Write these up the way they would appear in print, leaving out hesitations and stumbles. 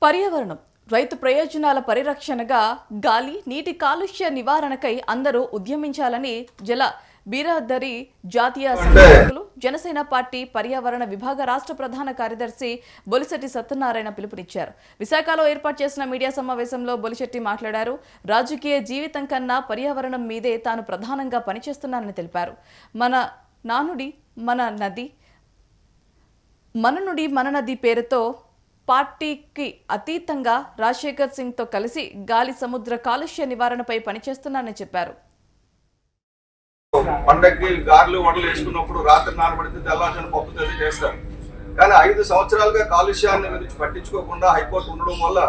పర్యావరణం రైతు ప్రయోజనాల పరిరక్షణగా గాలి నీటి కాలుష్య నివారణకై అందరూ ఉద్యమించాలని జల బీరాదరి జాతీయ సంఘాలు జనసేన పార్టీ పర్యావరణ విభాగ రాష్ట్ర ప్రధాన కార్యదర్శి బొలిశెట్టి సత్యనారాయణ పిలుపునిచ్చారు. విశాఖలో ఏర్పాటు చేసిన మీడియా సమావేశంలో బొలిశెట్టి మాట్లాడారు. రాజకీయ జీవితం కన్నా పర్యావరణం మీదే తాను ప్రధానంగా పనిచేస్తున్నానని తెలిపారు. మన నది పేరుతో పార్టీకి అతీతంగా రాజశేఖర్ సింగ్ తో కలిసి గాలి సముద్ర కాలుష్య నివారణపై పనిచేస్తున్నానని చెప్పారు. పండగకి గార్లు వడలు వేసుకున్నప్పుడు రాత్రి నానబడితే తెల్లార్జన పప్పు తల్లి చేస్తారు. కానీ 5 సంవత్సరాలుగా కాలుష్యాన్ని గురించి పట్టించుకోకుండా హైకోర్టు ఉండడం వల్ల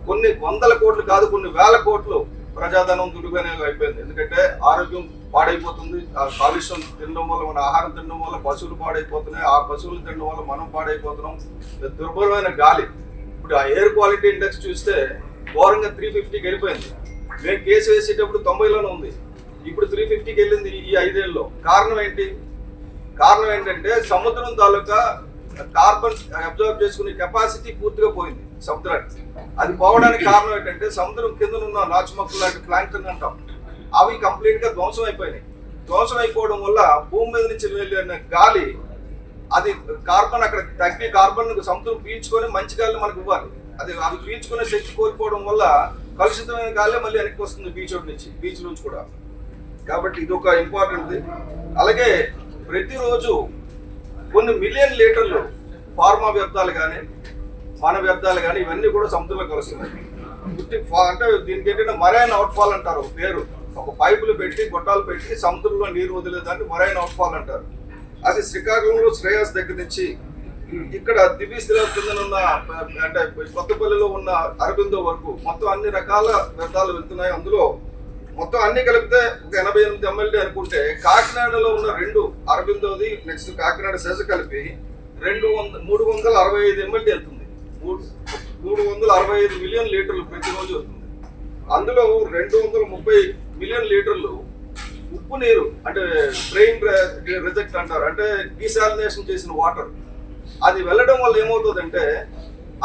కొన్ని వందల కోట్లు కాదు కొన్ని వేల కోట్లు ప్రజాధనం దుర్వినియోగం అయిపోయింది. ఎందుకంటే ఆరోగ్యం పాడైపోతుంది. ఆ కాలుష్యం తినడం వల్ల, మన ఆహారం తినడం వల్ల పశువులు పాడైపోతున్నాయి. ఆ పశువులు తినడం వల్ల మనం పాడైపోతున్నాం. దుర్భరమైన గాలి. ఇప్పుడు ఆ ఎయిర్ క్వాలిటీ ఇండెక్స్ చూస్తే ఘోరంగా 350కి వెళ్ళిపోయింది. మేము కేసు వేసేటప్పుడు 90లోనే ఉంది. ఇప్పుడు 350కి వెళ్ళింది ఈ 5 ఏళ్ళలో. కారణం ఏంటంటే సముద్రం తాలూకా కార్బన్ అబ్జర్వ్ చేసుకునే కెపాసిటీ పూర్తిగా పోయింది సముద్రానికి. అది పోవడానికి కారణం ఏంటంటే సముద్రం కింద ఉన్న నాచుమక్కులు లాంటి ప్లాంక్టన్ అంటాం, అవి కంప్లీట్ గా ధ్వంసం అయిపోయినాయి. ధ్వంసం అయిపోవడం వల్ల భూమి మీద నుంచి వెళ్ళిన గాలి, అది కార్బన్ అక్కడ తగ్గి కార్బన్ సముద్రం పీల్చుకొని మంచి గాలి మనకు ఇవ్వాలి. అది పీల్చుకునే శక్తి కోల్పోవడం వల్ల కలుషితమైన గాలి మళ్ళీ వెనక్కి వస్తుంది బీచ్ నుంచి కూడా. కాబట్టి ఇది ఒక ఇంపార్టెంట్. అలాగే ప్రతిరోజు కొన్ని మిలియన్ లీటర్లు ఫార్మా వ్యర్థాలు కానీ మన వ్యర్థాలు కానీ ఇవన్నీ కూడా సముద్రంలో కలుస్తున్నాయి. అంటే దీనికి ఏంటంటే మరైన్ అవుట్ఫాల్ అంటారు పేరు. ఒక పైపులు పెట్టి గొట్టాలు పెట్టి సముద్రంలో నీరు వదిలేదాన్ని మరైన్ అవుట్ఫాల్ అంటారు. అది శ్రీకాకుళంలో శ్రేయస్ దగ్గర నుంచి ఇక్కడ దివ్యశిల కింద ఉన్న అంటే కొత్తపల్లిలో ఉన్న అరబిందో వరకు మొత్తం అన్ని రకాల వ్యర్థాలు వెళ్తున్నాయి. అందులో మొత్తం అన్ని కలిపితే ఒక 88 MLD అనుకుంటే కాకినాడలో ఉన్న 2 అరబిందోది నెక్స్ట్ కాకినాడ సెజ కలిపి 365 MLD వెళ్తుంది. 365 మిలియన్ లీటర్లు ప్రతిరోజు వెళ్తుంది. అందులో 230 మిలియన్ లీటర్లు ఉప్పు నీరు, అంటే బ్రెయిన్ రిజెక్ట్ అంటారు, అంటే డీసాలినేషన్ చేసిన వాటర్. అది వెళ్ళడం వల్ల ఏమవుతుందంటే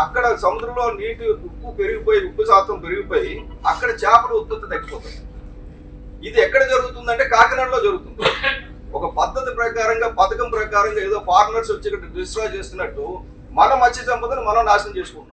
అక్కడ సముద్రంలో నీటి ఉప్పు శాతం పెరిగిపోయి అక్కడ చేపల ఉత్పత్తి తగ్గిపోతుంది. ఇది ఎక్కడ జరుగుతుందంటే కాకినాడలో జరుగుతుంది. ఒక పద్ధతి ప్రకారంగా, పథకం ప్రకారంగా ఏదో ఫారినర్స్ వచ్చి ఇక్కడ డిస్ట్రాయ్ చేస్తున్నట్టు మన మత్స్య సంపదను మనం నాశనం చేసుకుంటాం.